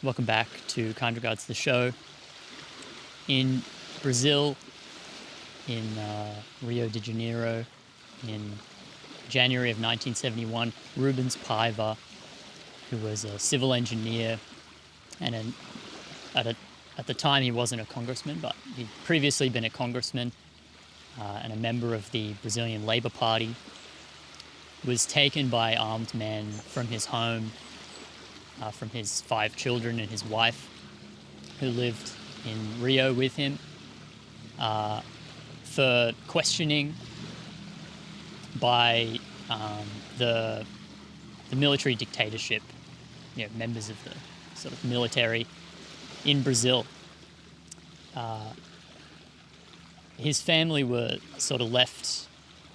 Welcome back to Kind Regards the show. In Brazil, in Rio de Janeiro, in January of 1971, Rubens Paiva, who was a civil engineer and at the time he wasn't a congressman, but he'd previously been a congressman and a member of the Brazilian Labour Party, was taken by armed men from his home, from his 5 children and his wife, who lived in Rio with him, for questioning by the military dictatorship, members of the sort of military in Brazil. His family were sort of left,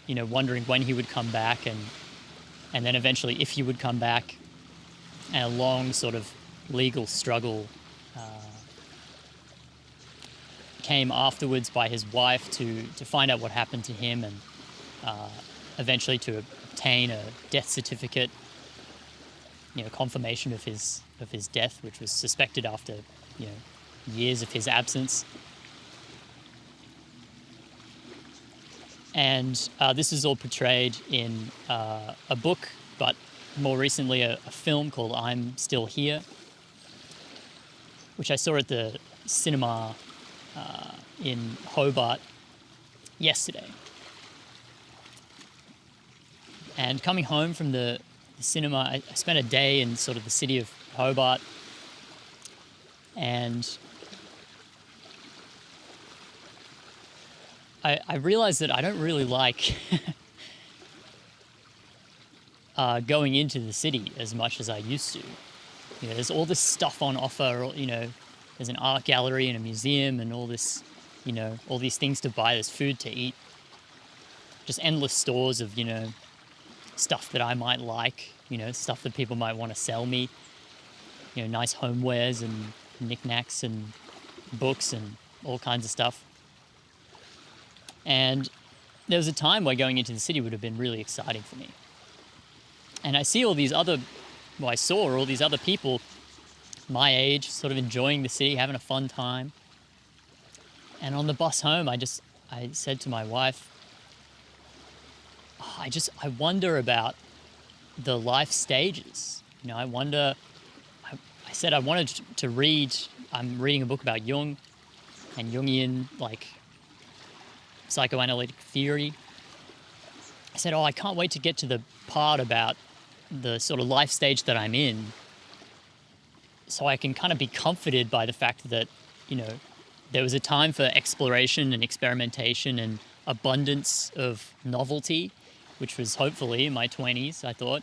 wondering when he would come back and then eventually if he would come back, and a long sort of legal struggle came afterwards by his wife to find out what happened to him and eventually to obtain a death certificate, confirmation of his death, which was suspected after years of his absence. And this is all portrayed in a book, but more recently a film called I'm Still Here, which I saw at the cinema in Hobart yesterday. And coming home from the cinema, I spent a day in sort of the city of Hobart, and I realized that I don't really like going into the city as much as I used to. There's all this stuff on offer, there's an art gallery and a museum and all this, all these things to buy, there's food to eat, just endless stores of, stuff that I might like, stuff that people might want to sell me, nice homewares and knickknacks and books and all kinds of stuff. And there was a time where going into the city would have been really exciting for me. And I saw all these other people my age sort of enjoying the city, having a fun time. And on the bus home, I said to my wife, I wonder about the life stages. I said I wanted to read, I'm reading a book about Jung and Jungian, psychoanalytic theory. I said, I can't wait to get to the part about the sort of life stage that I'm in, so I can kind of be comforted by the fact that, there was a time for exploration and experimentation and abundance of novelty, which was hopefully in my 20s, I thought,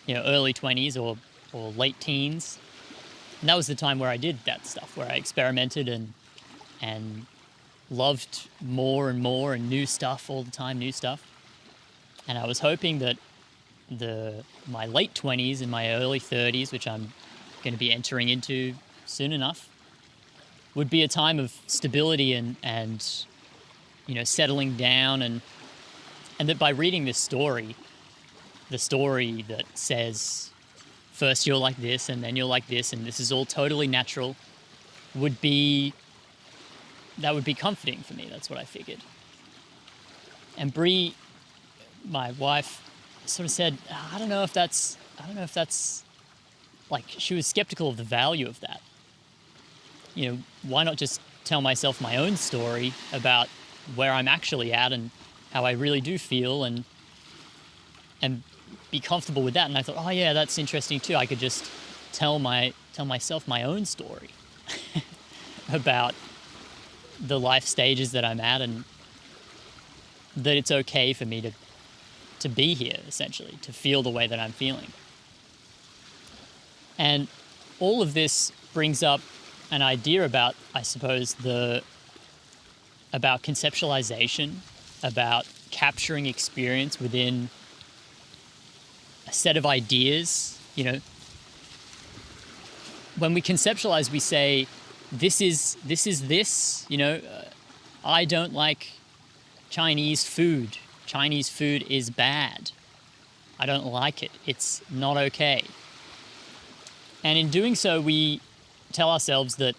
early 20s or late teens. And that was the time where I did that stuff, where I experimented and loved more and more and new stuff all the time, new stuff. And I was hoping that my late 20s and my early 30s, which I'm going to be entering into soon enough, would be a time of stability and settling down, and that by reading this story, the story that says first you're like this and then you're like this and this is all totally natural, would be comforting for me. That's what I figured. And Bree, my wife, sort of said, I don't know if that's she was skeptical of the value of that. Why not just tell myself my own story about where I'm actually at and how I really do feel and be comfortable with that. And I thought, oh yeah, that's interesting too. I could just tell myself my own story about the life stages that I'm at, and that it's okay for me to be here, essentially, to feel the way that I'm feeling. And all of this brings up an idea about, I suppose, about conceptualization, about capturing experience within a set of ideas. When we conceptualize, we say, this is this, I don't like Chinese food. Chinese food is bad. I don't like it. It's not okay. And in doing so, we tell ourselves that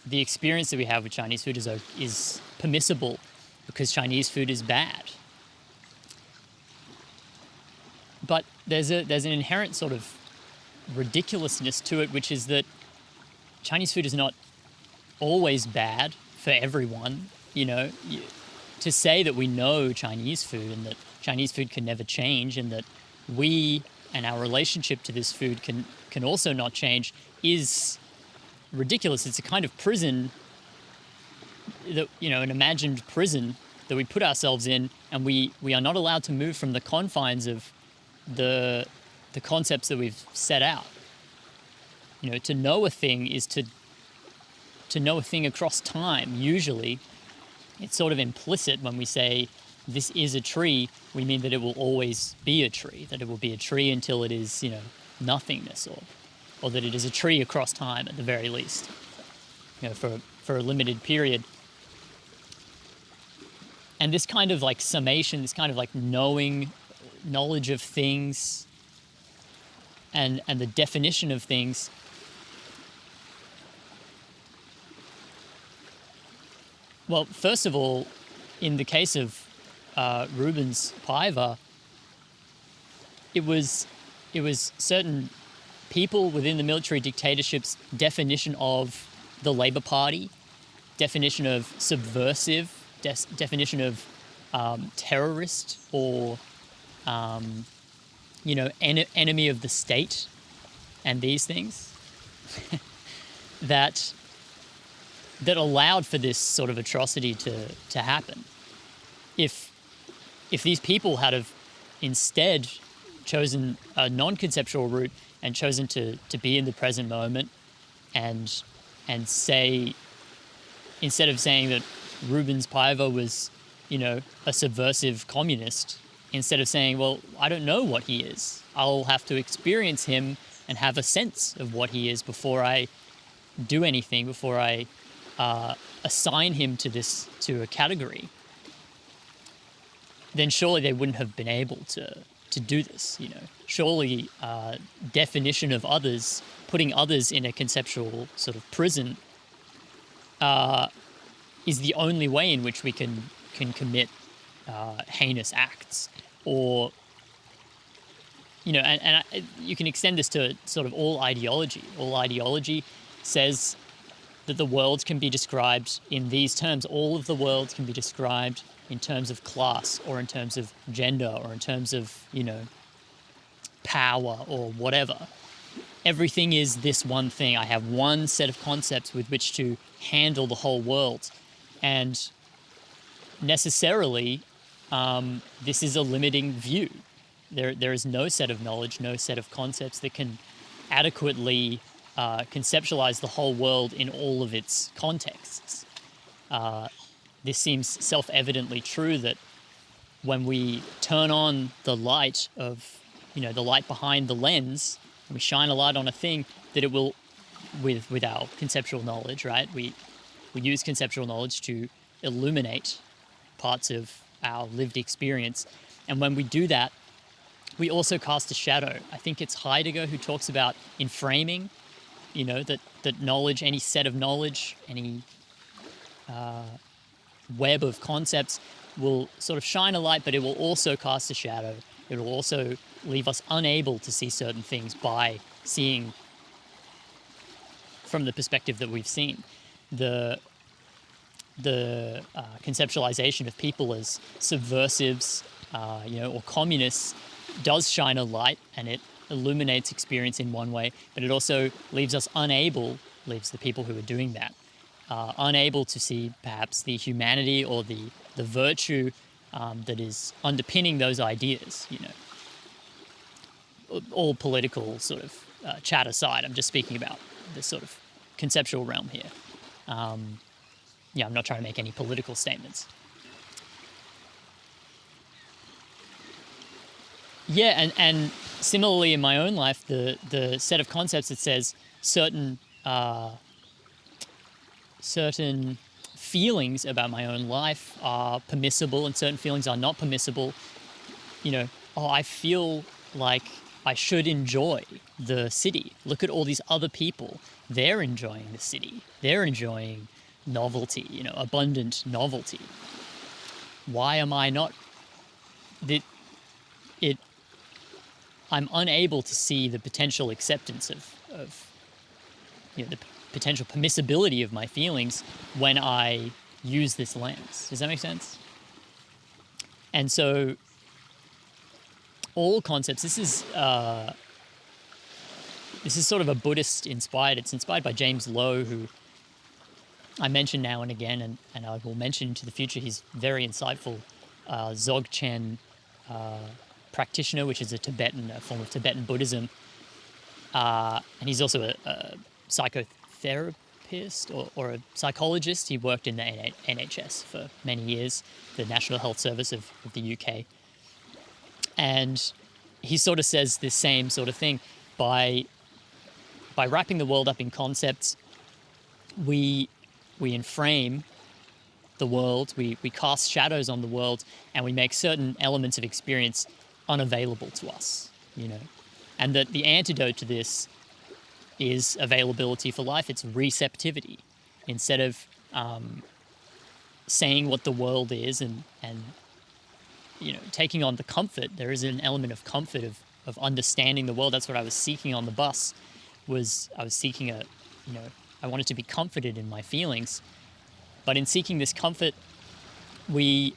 the experience that we have with Chinese food is permissible because Chinese food is bad. But there's an inherent sort of ridiculousness to it, which is that Chinese food is not always bad for everyone. To say that we know Chinese food and that Chinese food can never change and that we and our relationship to this food can also not change is ridiculous. It's a kind of prison that, an imagined prison that we put ourselves in, and we are not allowed to move from the confines of the concepts that we've set out. To know a thing is to know a thing across time. Usually it's sort of implicit when we say this is a tree, we mean that it will always be a tree, that it will be a tree until it is, nothingness, or that it is a tree across time at the very least, for a limited period. And this kind of like summation, this kind of like knowledge of things and the definition of things, well, first of all, in the case of Rubens Paiva, it was certain people within the military dictatorship's definition of the Labour Party, definition of subversive, definition of terrorist, or enemy of the state, and these things that allowed for this sort of atrocity to happen. If these people had have instead chosen a non-conceptual route and chosen to be in the present moment and say, instead of saying that Rubens Paiva was, a subversive communist, instead of saying, well, I don't know what he is, I'll have to experience him and have a sense of what he is before I do anything, before I assign him to a category, then surely they wouldn't have been able to do this. Surely definition of others, putting others in a conceptual sort of prison, is the only way in which we can commit heinous acts, or and you can extend this to sort of all ideology. All ideology says that the world can be described in these terms. All of the world can be described in terms of class, or in terms of gender, or in terms of, power, or whatever. Everything is this one thing. I have one set of concepts with which to handle the whole world. And necessarily, this is a limiting view. There is no set of knowledge, no set of concepts that can adequately conceptualize the whole world in all of its contexts. This seems self-evidently true, that when we turn on the light of, the light behind the lens, and we shine a light on a thing, that it will, with our conceptual knowledge, right? We use conceptual knowledge to illuminate parts of our lived experience. And when we do that, we also cast a shadow. I think it's Heidegger who talks about in framing, that knowledge, any set of knowledge, any web of concepts will sort of shine a light, but it will also cast a shadow. It will also leave us unable to see certain things by seeing from the perspective that we've seen. The conceptualization of people as subversives, or communists does shine a light, and it illuminates experience in one way, but it also leaves the people who are doing that, unable to see perhaps the humanity or the virtue that is underpinning those ideas. All political sort of chat aside, I'm just speaking about the sort of conceptual realm here. I'm not trying to make any political statements. Yeah, and similarly in my own life, the set of concepts that says certain feelings about my own life are permissible and certain feelings are not permissible. I feel like I should enjoy the city. Look at all these other people. They're enjoying the city. They're enjoying novelty, abundant novelty. Why am I not? I'm unable to see the potential acceptance of the potential permissibility of my feelings when I use this lens. Does that make sense? And so all concepts, this is sort of a Buddhist inspired, it's inspired by James Lowe, who I mention now and again, and I will mention into the future. He's very insightful Dzogchen practitioner, which is a form of Tibetan Buddhism. And he's also a psychotherapist or a psychologist. He worked in the NHS for many years, the National Health Service of the UK. And he sort of says this same sort of thing. By wrapping the world up in concepts, we enframe the world, we cast shadows on the world, and we make certain elements of experience unavailable to us, And that the antidote to this is availability for life. It's receptivity. Instead of saying what the world is and taking on the comfort, there is an element of comfort of understanding the world. That's what I was seeking on the bus. I was seeking I wanted to be comforted in my feelings. But in seeking this comfort, we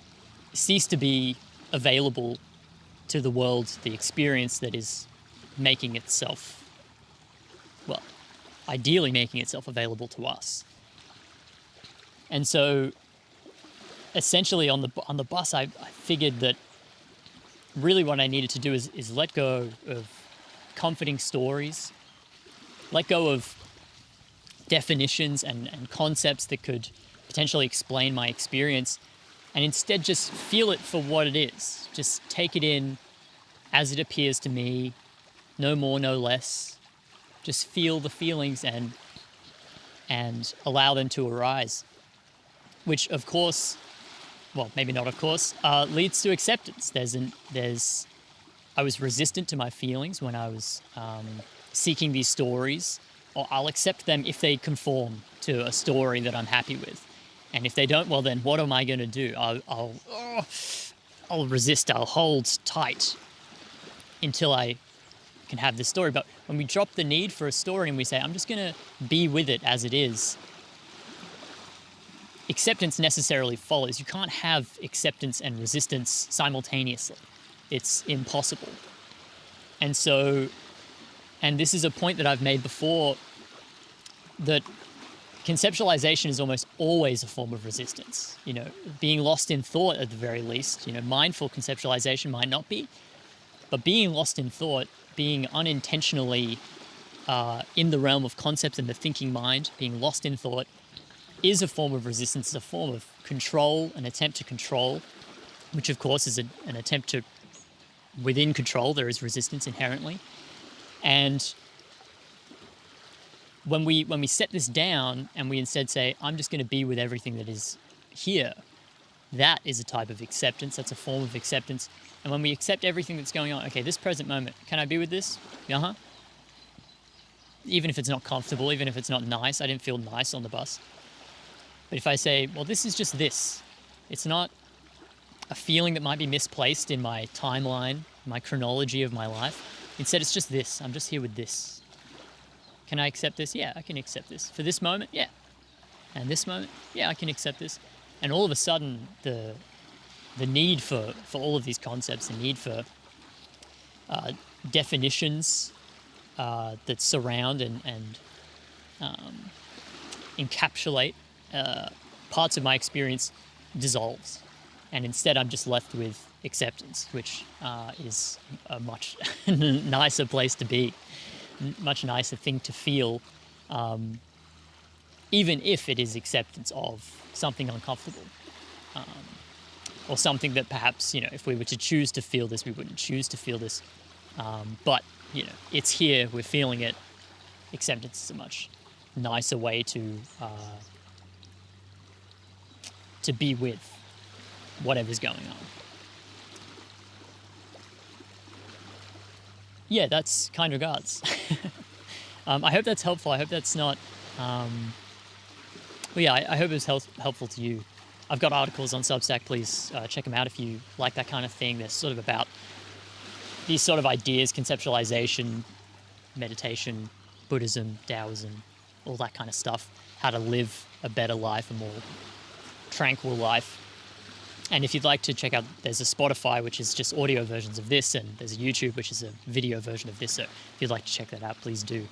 cease to be available to the world, the experience that is making itself, ideally making itself available to us. And so essentially on the bus, I figured that really what I needed to do is let go of comforting stories, let go of definitions and concepts that could potentially explain my experience, and instead just feel it for what it is. Just take it in as it appears to me, no more, no less. Just feel the feelings and allow them to arise, which of course, maybe not of course, leads to acceptance. I was resistant to my feelings when I was seeking these stories, or I'll accept them if they conform to a story that I'm happy with. And if they don't, well then what am I going to do? I'll resist, I'll hold tight until I can have this story. But when we drop the need for a story and we say, I'm just going to be with it as it is, acceptance necessarily follows. You can't have acceptance and resistance simultaneously. It's impossible. And this is a point that I've made before, that conceptualization is almost always a form of resistance. Being lost in thought at the very least. Mindful conceptualization might not be, but being lost in thought, being unintentionally in the realm of concepts and the thinking mind, being lost in thought, is a form of resistance. It's a form of control, an attempt to control, which of course is an attempt to, within control, there is resistance inherently. And when we set this down and we instead say, I'm just going to be with everything that is here, that is a type of acceptance. That's a form of acceptance. And when we accept everything that's going on, okay, this present moment, can I be with this? Uh-huh. Even if it's not comfortable, even if it's not nice, I didn't feel nice on the bus. But if I say, well, this is just this, it's not a feeling that might be misplaced in my timeline, my chronology of my life. Instead, it's just this. I'm just here with this. Can I accept this? Yeah, I can accept this. For this moment, yeah. And this moment, yeah, I can accept this. And all of a sudden, the need for all of these concepts, the need for definitions that surround and encapsulate parts of my experience dissolves. And instead, I'm just left with acceptance, which is a much nicer place to be, much nicer thing to feel, even if it is acceptance of something uncomfortable, or something that perhaps, if we were to choose to feel this, we wouldn't choose to feel this. But, it's here, we're feeling it. Acceptance is a much nicer way to be with whatever's going on. yeah, that's kind regards. I hope that's helpful. I hope that's not. Well, yeah, I hope it was helpful to you. I've got articles on Substack. Please check them out if you like that kind of thing. They're sort of about these sort of ideas, conceptualization, meditation, Buddhism, Taoism, all that kind of stuff. How to live a better life, a more tranquil life. And if you'd like to check out, there's a Spotify, which is just audio versions of this, and there's a YouTube, which is a video version of this. So if you'd like to check that out, please do.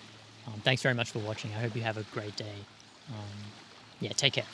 Thanks very much for watching. I hope you have a great day. Yeah, take care.